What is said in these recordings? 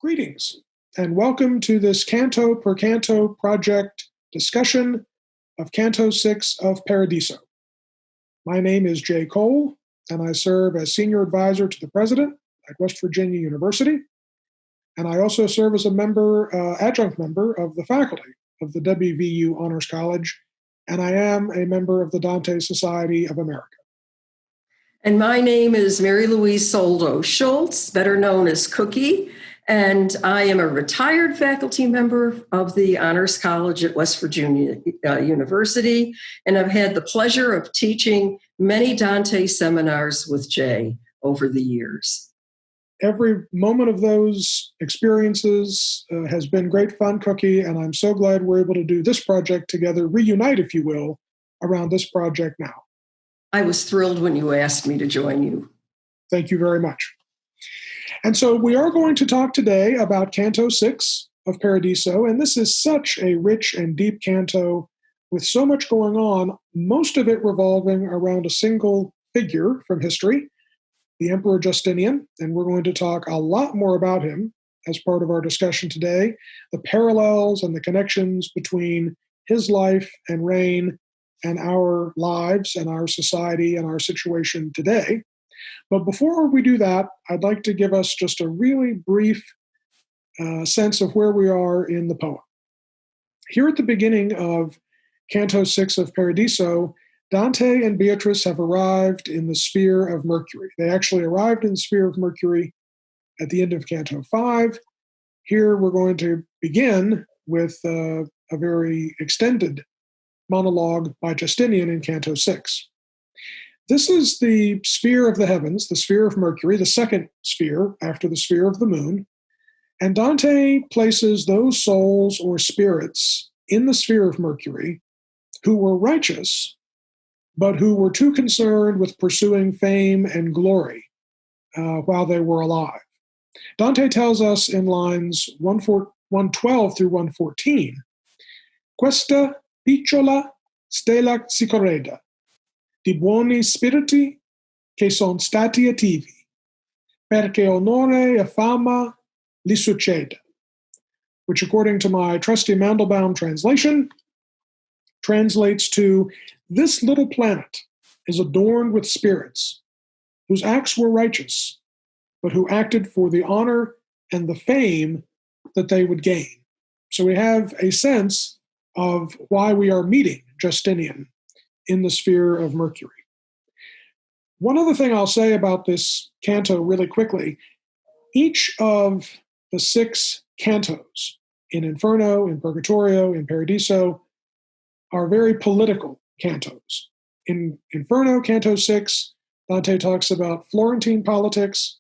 Greetings, and welcome to this Canto per Canto project discussion of Canto 6 of Paradiso. My name is Jay Cole, and I serve as Senior Advisor to the President at West Virginia University, and I also serve as a adjunct member of the faculty of the WVU Honors College, and I am a member of the Dante Society of America. And my name is Mary Louise Soldo Schultz, better known as Cookie, and I am a retired faculty member of the Honors College at West Virginia University, and I've had the pleasure of teaching many Dante seminars with Jay over the years. Every moment of those experiences has been great fun, Cookie, and I'm so glad we're able to do this project together, reunite, if you will, around this project now. I was thrilled when you asked me to join you. Thank you very much. And so we are going to talk today about Canto 6 of Paradiso, and this is such a rich and deep canto with so much going on, most of it revolving around a single figure from history, the Emperor Justinian, and we're going to talk a lot more about him as part of our discussion today, the parallels and the connections between his life and reign and our lives and our society and our situation today. But before we do that, I'd like to give us just a really brief sense of where we are in the poem. Here at the beginning of Canto 6 of Paradiso, Dante and Beatrice have arrived in the sphere of Mercury. They actually arrived in the sphere of Mercury at the end of Canto 5. Here we're going to begin with a very extended monologue by Justinian in Canto 6. This is the sphere of the heavens, the sphere of Mercury, the second sphere after the sphere of the moon. And Dante places those souls or spirits in the sphere of Mercury who were righteous, but who were too concerned with pursuing fame and glory while they were alive. Dante tells us in lines 112 through 114, Questa picciola stella si correda, di buoni spiriti che son stati attivi, perché onore e fama li succeda, which according to my trusty Mandelbaum translation, translates to, this little planet is adorned with spirits whose acts were righteous, but who acted for the honor and the fame that they would gain. So we have a sense of why we are meeting Justinian in the sphere of Mercury. One other thing I'll say about this canto really quickly, each of the 6 cantos in Inferno, in Purgatorio, in Paradiso are very political cantos. In Inferno, Canto 6, Dante talks about Florentine politics.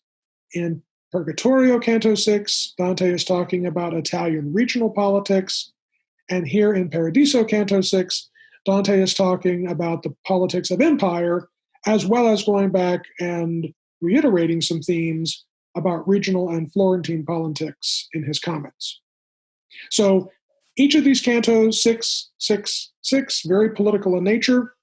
In Purgatorio, Canto 6, Dante is talking about Italian regional politics. And here in Paradiso, Canto 6, Dante is talking about the politics of empire, as well as going back and reiterating some themes about regional and Florentine politics in his comments. So each of these cantos, 6, 6, 6, very political in nature,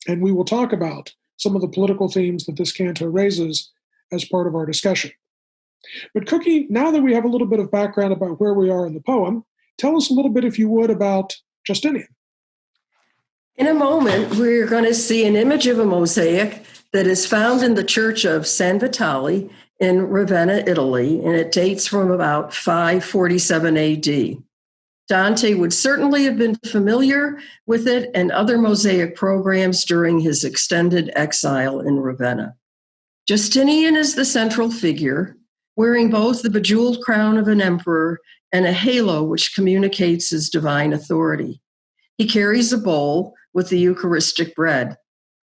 and we will talk about some of the political themes that this canto raises as part of our discussion. But Cookie, now that we have a little bit of background about where we are in the poem, tell us a little bit, if you would, about Justinian. In a moment, we're going to see an image of a mosaic that is found in the church of San Vitale in Ravenna, Italy, and it dates from about 547 AD. Dante would certainly have been familiar with it and other mosaic programs during his extended exile in Ravenna. Justinian is the central figure, wearing both the bejeweled crown of an emperor and a halo which communicates his divine authority. He carries a bowl with the Eucharistic bread.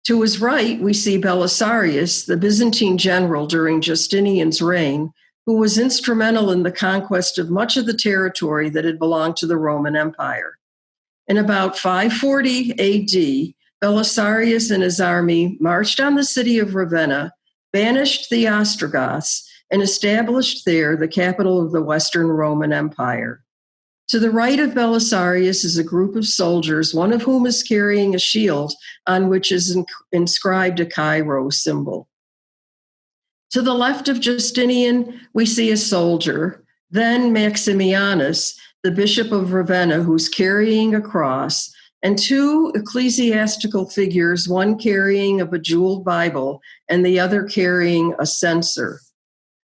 To his right, we see Belisarius, the Byzantine general during Justinian's reign, who was instrumental in the conquest of much of the territory that had belonged to the Roman Empire. In about 540 AD, Belisarius and his army marched on the city of Ravenna, banished the Ostrogoths, and established there the capital of the Western Roman Empire. To the right of Belisarius is a group of soldiers, one of whom is carrying a shield on which is inscribed a Chi-Rho symbol. To the left of Justinian, we see a soldier Then Maximianus, the Bishop of Ravenna, who's carrying a cross, and two ecclesiastical figures, one carrying a bejeweled Bible and the other carrying a censer.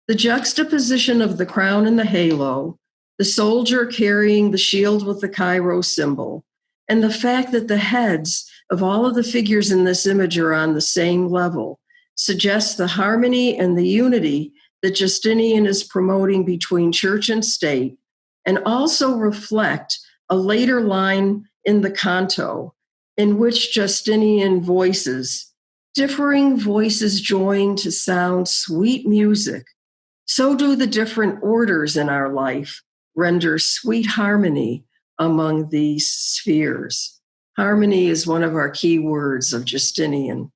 The juxtaposition of the crown and the halo, the soldier carrying the shield with the Cairo symbol, and the fact that the heads of all of the figures in this image are on the same level suggests the harmony and the unity that Justinian is promoting between church and state, and also reflect a later line in the Canto in which Justinian voices, differing voices join to sound sweet music. So do the different orders in our life render sweet harmony among these spheres. Harmony is one of our key words of Justinian.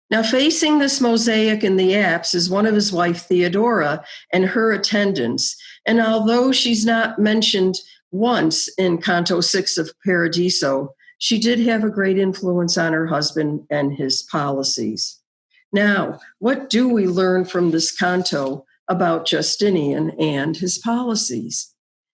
Now, facing this mosaic in the apse is one of his wife, Theodora, and her attendants. And although she's not mentioned once in Canto 6 of Paradiso, she did have a great influence on her husband and his policies. Now, what do we learn from this canto about Justinian and his policies?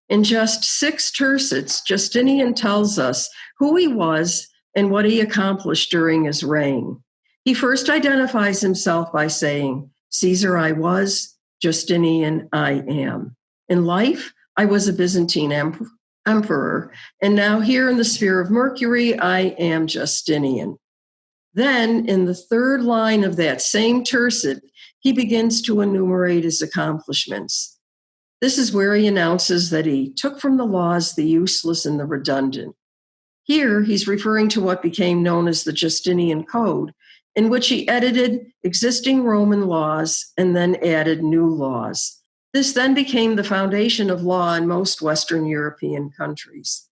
In just 6 tercets, Justinian tells us who he was and what he accomplished during his reign. He first identifies himself by saying, Caesar I was, Justinian I am. In life, I was a Byzantine emperor, and now here in the sphere of Mercury, I am Justinian. Then, in the third line of that same tercet, he begins to enumerate his accomplishments. This is where he announces that he took from the laws the useless and the redundant. Here, he's referring to what became known as the Justinian Code, in which he edited existing Roman laws and then added new laws. This then became the foundation of law in most Western European countries.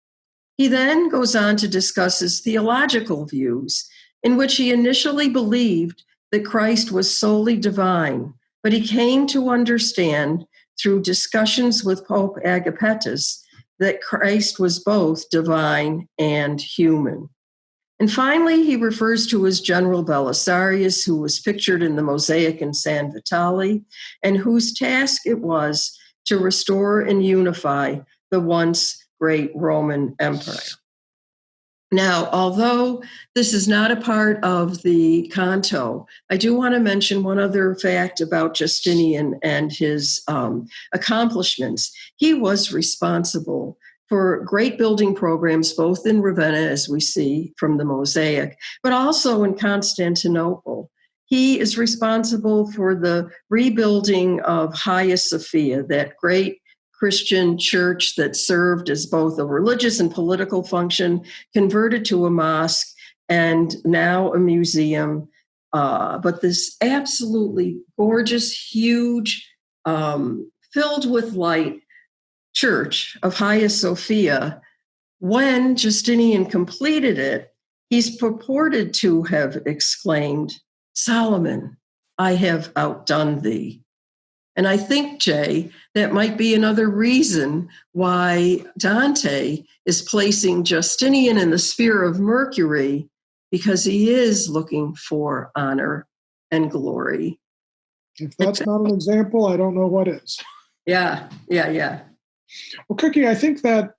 He then goes on to discuss his theological views, in which he initially believed that Christ was solely divine, but he came to understand through discussions with Pope Agapetus that Christ was both divine and human. And finally, he refers to his general Belisarius, who was pictured in the mosaic in San Vitale, and whose task it was to restore and unify the once great Roman Empire. Now, although this is not a part of the canto, I do want to mention one other fact about Justinian and his accomplishments. He was responsible for great building programs, both in Ravenna, as we see from the mosaic, but also in Constantinople. He is responsible for the rebuilding of Hagia Sophia, that great Christian church that served as both a religious and political function, converted to a mosque, and now a museum. But this absolutely gorgeous, huge, filled with light church of Hagia Sophia, when Justinian completed it, he's purported to have exclaimed, Solomon, I have outdone thee. And I think, Jay, that might be another reason why Dante is placing Justinian in the sphere of Mercury, because he is looking for honor and glory. If that's not an example, I don't know what is. Yeah. Well, Cookie, I think that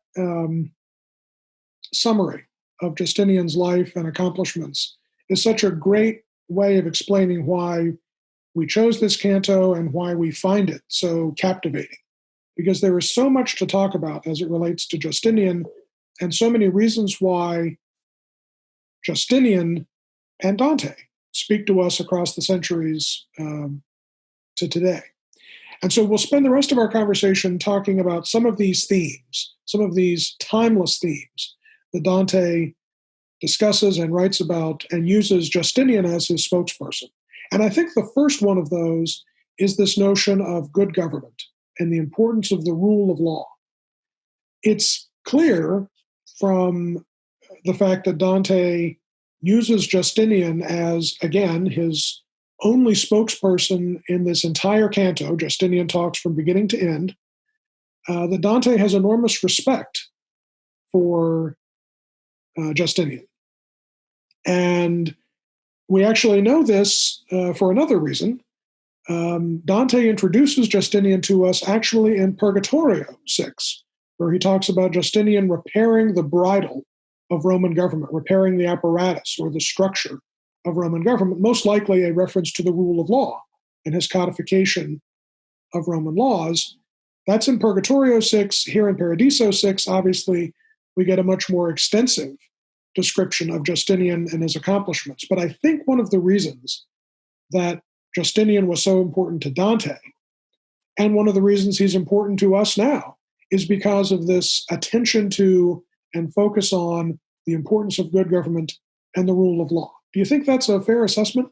summary of Justinian's life and accomplishments is such a great way of explaining why we chose this canto and why we find it so captivating. Because there is so much to talk about as it relates to Justinian, and so many reasons why Justinian and Dante speak to us across the centuries to today. And so we'll spend the rest of our conversation talking about some of these themes, some of these timeless themes that Dante discusses and writes about and uses Justinian as his spokesperson. And I think the first one of those is this notion of good government and the importance of the rule of law. It's clear from the fact that Dante uses Justinian as, again, his only spokesperson in this entire canto. Justinian talks from beginning to end, that Dante has enormous respect for Justinian. And we actually know this for another reason. Dante introduces Justinian to us actually in Purgatorio 6, where he talks about Justinian repairing the bridle of Roman government, repairing the apparatus or the structure of Roman government, most likely a reference to the rule of law and his codification of Roman laws. That's in Purgatorio 6. Here in Paradiso 6, obviously, we get a much more extensive description of Justinian and his accomplishments. But I think one of the reasons that Justinian was so important to Dante, and one of the reasons he's important to us now, is because of this attention to and focus on the importance of good government and the rule of law. Do you think that's a fair assessment?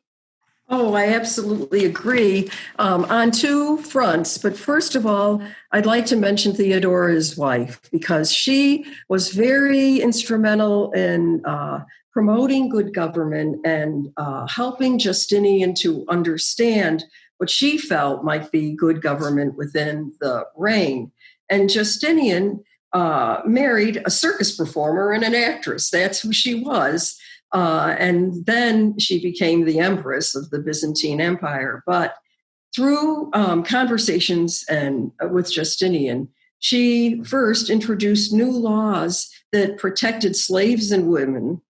Oh, I absolutely agree on two fronts. But first of all, I'd like to mention Theodora's wife, because she was very instrumental in promoting good government and helping Justinian to understand what she felt might be good government within the reign. And Justinian married a circus performer and an actress. That's who she was. And then she became the empress of the Byzantine Empire. But through conversations and with Justinian, she first introduced new laws that protected slaves and women.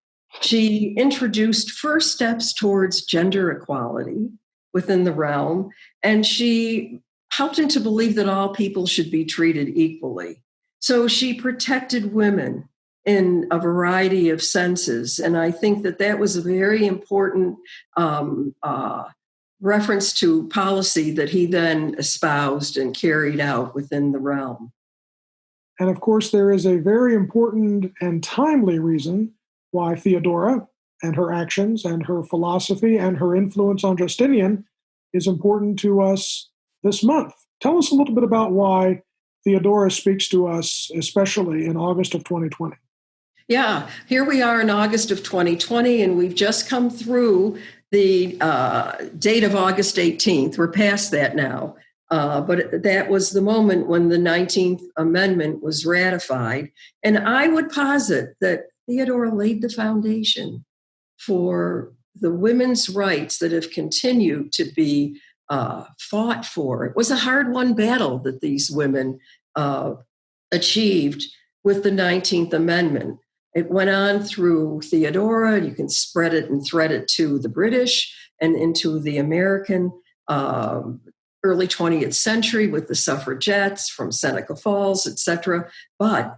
She introduced first steps towards gender equality within the realm, and she helped him to believe that all people should be treated equally. So she protected women in a variety of senses. And I think that that was a very important reference to policy that he then espoused and carried out within the realm. And of course, there is a very important and timely reason why Theodora and her actions and her philosophy and her influence on Justinian is important to us this month. Tell us a little bit about why Theodora speaks to us, especially in August of 2020. Yeah, here we are in August of 2020, and we've just come through the date of August 18th. We're past that now. But that was the moment when the 19th Amendment was ratified. And I would posit that Theodora laid the foundation for the women's rights that have continued to be fought for. It was a hard-won battle that these women achieved with the 19th Amendment. It went on through Theodora. You can spread it and thread it to the British and into the American early 20th century with the suffragettes from Seneca Falls, etc. But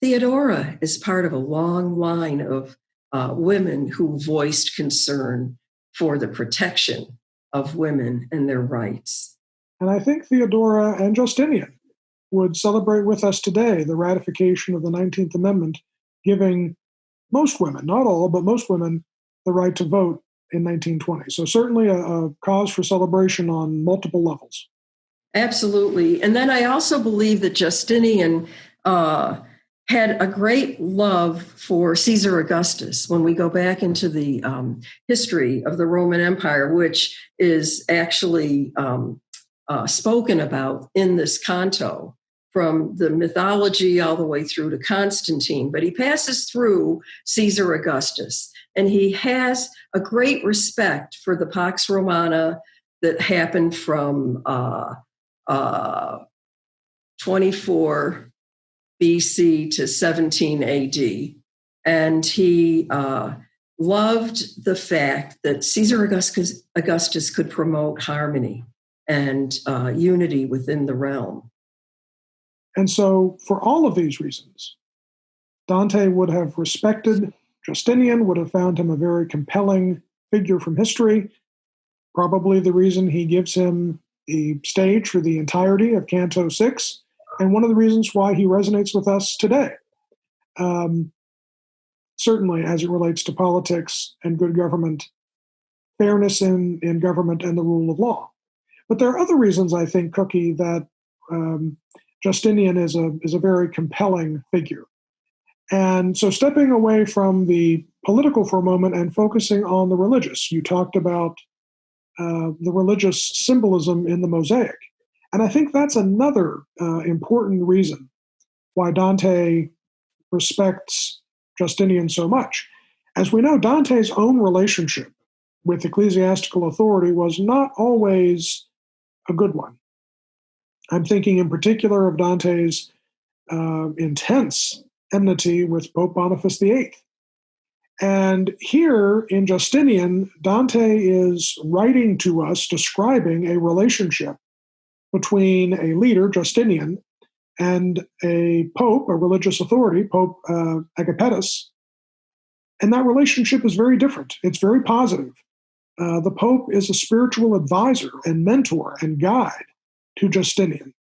Theodora is part of a long line of women who voiced concern for the protection of women and their rights. And I think Theodora and Justinian would celebrate with us today the ratification of the 19th Amendment, giving most women, not all, but most women, the right to vote in 1920. So certainly a cause for celebration on multiple levels. Absolutely. And then I also believe that Justinian had a great love for Caesar Augustus. When we go back into the history of the Roman Empire, which is actually spoken about in this canto, from the mythology all the way through to Constantine, but he passes through Caesar Augustus, and he has a great respect for the Pax Romana that happened from 24 BC to 17 AD. And he loved the fact that Caesar Augustus could promote harmony and unity within the realm. And so, for all of these reasons, Dante would have respected Justinian, would have found him a very compelling figure from history, probably the reason he gives him the stage for the entirety of Canto 6, and one of the reasons why he resonates with us today. Certainly, as it relates to politics and good government, fairness in government, and the rule of law. But there are other reasons, I think, Cookie, that Justinian is a very compelling figure. And so stepping away from the political for a moment and focusing on the religious, you talked about the religious symbolism in the mosaic. And I think that's another important reason why Dante respects Justinian so much. As we know, Dante's own relationship with ecclesiastical authority was not always a good one. I'm thinking in particular of Dante's intense enmity with Pope Boniface VIII. And here in Justinian, Dante is writing to us, describing a relationship between a leader, Justinian, and a pope, a religious authority, Pope Agapetus. And that relationship is very different. It's very positive. The Pope is a spiritual advisor and mentor and guide to Justinian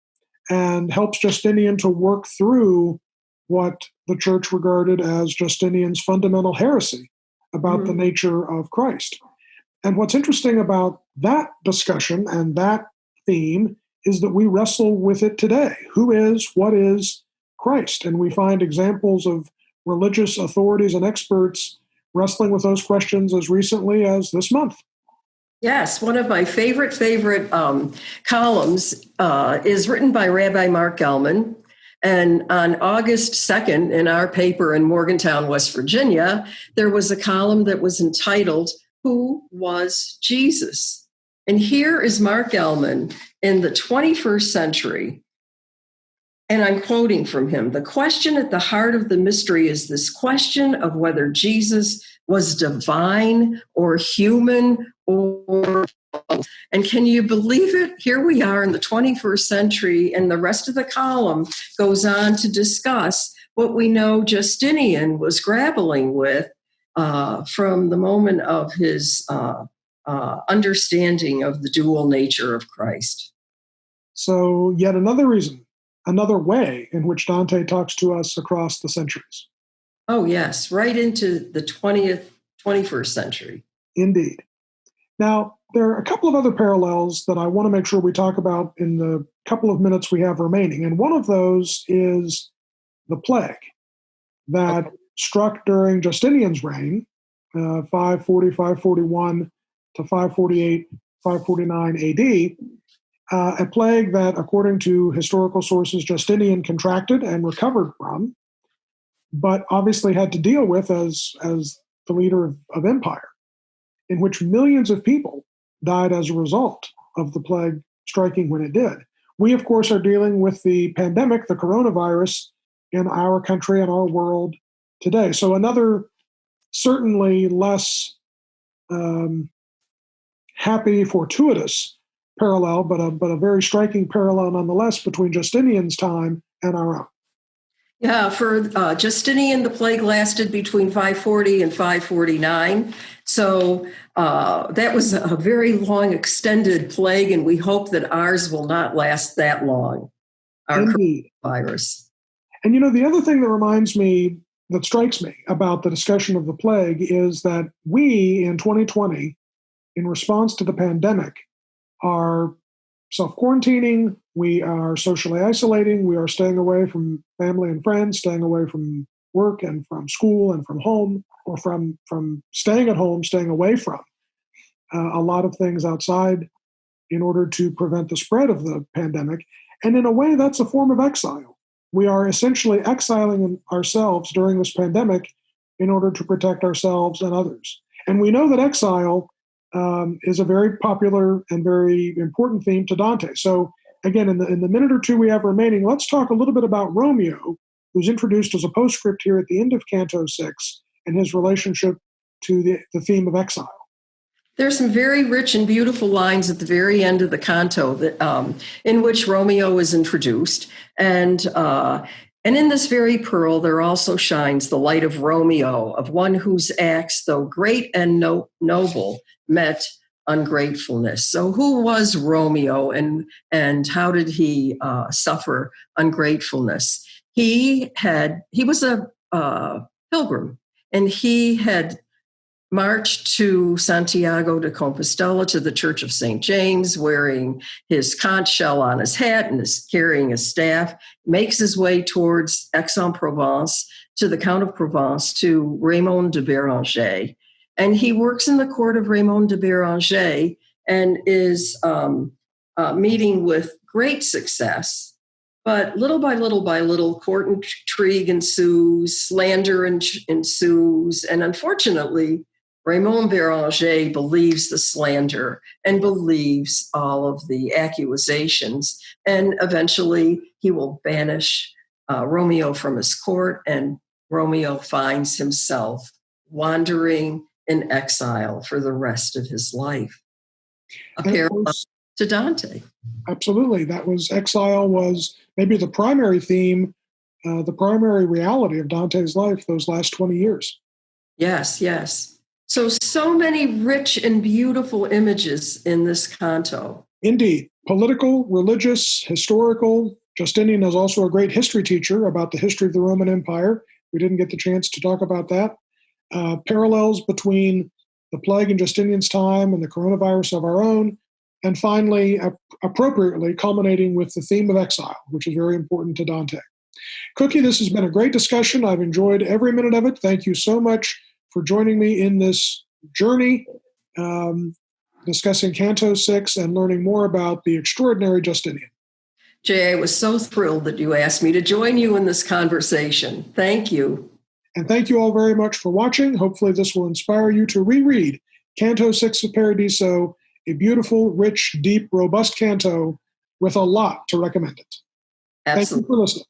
and helps Justinian to work through what the church regarded as Justinian's fundamental heresy about the nature of Christ. And what's interesting about that discussion and that theme is that we wrestle with it today. What is Christ? And we find examples of religious authorities and experts wrestling with those questions as recently as this month. Yes, one of my favorite columns is written by Rabbi Mark Gelman. And on August 2nd, in our paper in Morgantown, West Virginia, there was a column that was entitled, "Who Was Jesus?" And here is Mark Gelman in the 21st century. And I'm quoting from him: "The question at the heart of the mystery is this question of whether Jesus was divine or human or both." And can you believe it? Here we are in the 21st century, and the rest of the column goes on to discuss what we know Justinian was grappling with from the moment of his understanding of the dual nature of Christ. So yet another reason, another way in which Dante talks to us across the centuries. Oh, yes, right into the 21st century. Indeed. Now, there are a couple of other parallels that I want to make sure we talk about in the couple of minutes we have remaining. And one of those is the plague that struck during Justinian's reign, 540, 541 to 548, 549 AD, a plague that, according to historical sources, Justinian contracted and recovered from, but obviously had to deal with as the leader of empire, in which millions of people died as a result of the plague striking when it did. We, of course, are dealing with the pandemic, the coronavirus, in our country and our world today. So another certainly less happy, fortuitous parallel, but a very striking parallel nonetheless between Justinian's time and our own. Yeah, for Justinian, the plague lasted between 540 and 549. So that was a very long, extended plague, and we hope that ours will not last that long, our Indeed. Coronavirus. And the other thing that strikes me about the discussion of the plague is that we, in 2020, in response to the pandemic, are self-quarantining, we are socially isolating, we are staying away from family and friends, staying away from work and from school and from home, or from staying at home, staying away from a lot of things outside in order to prevent the spread of the pandemic. And in a way, that's a form of exile. We are essentially exiling ourselves during this pandemic in order to protect ourselves and others. And we know that exile is a very popular and very important theme to Dante. So again, in the minute or two we have remaining, let's talk a little bit about Romeo, who's introduced as a postscript here at the end of Canto 6, and his relationship to the theme of exile. There's some very rich and beautiful lines at the very end of the canto that, in which Romeo is introduced. And in this very pearl, there also shines the light of Romeo, of one whose acts, though great and noble, met ungratefulness. So who was Romeo, and how did he suffer ungratefulness? He was a pilgrim, and he had marched to Santiago de Compostela, to the Church of St. James, wearing his conch shell on his hat and carrying his staff, makes his way towards Aix-en-Provence, to the Count of Provence, to Raymond de Béranger. And he works in the court of Raymond de Béranger and is meeting with great success. But little by little, court intrigue ensues, slander ensues, and unfortunately, Raymond Béranger believes the slander and believes all of the accusations, and eventually he will banish Romeo from his court, and Romeo finds himself wandering in exile for the rest of his life. A parallel to Dante. Absolutely. Exile was maybe the primary theme, the primary reality of Dante's life those last 20 years. Yes, yes. So many rich and beautiful images in this canto. Indeed. Political, religious, historical. Justinian is also a great history teacher about the history of the Roman Empire. We didn't get the chance to talk about that. Parallels between the plague in Justinian's time and the coronavirus of our own. And finally, appropriately, culminating with the theme of exile, which is very important to Dante. Cookie, this has been a great discussion. I've enjoyed every minute of it. Thank you so much for joining me in this journey, discussing Canto 6 and learning more about the extraordinary Justinian. Jay, I was so thrilled that you asked me to join you in this conversation. Thank you. And thank you all very much for watching. Hopefully this will inspire you to reread Canto 6 of Paradiso, a beautiful, rich, deep, robust canto with a lot to recommend it. Absolutely. Thank you for listening.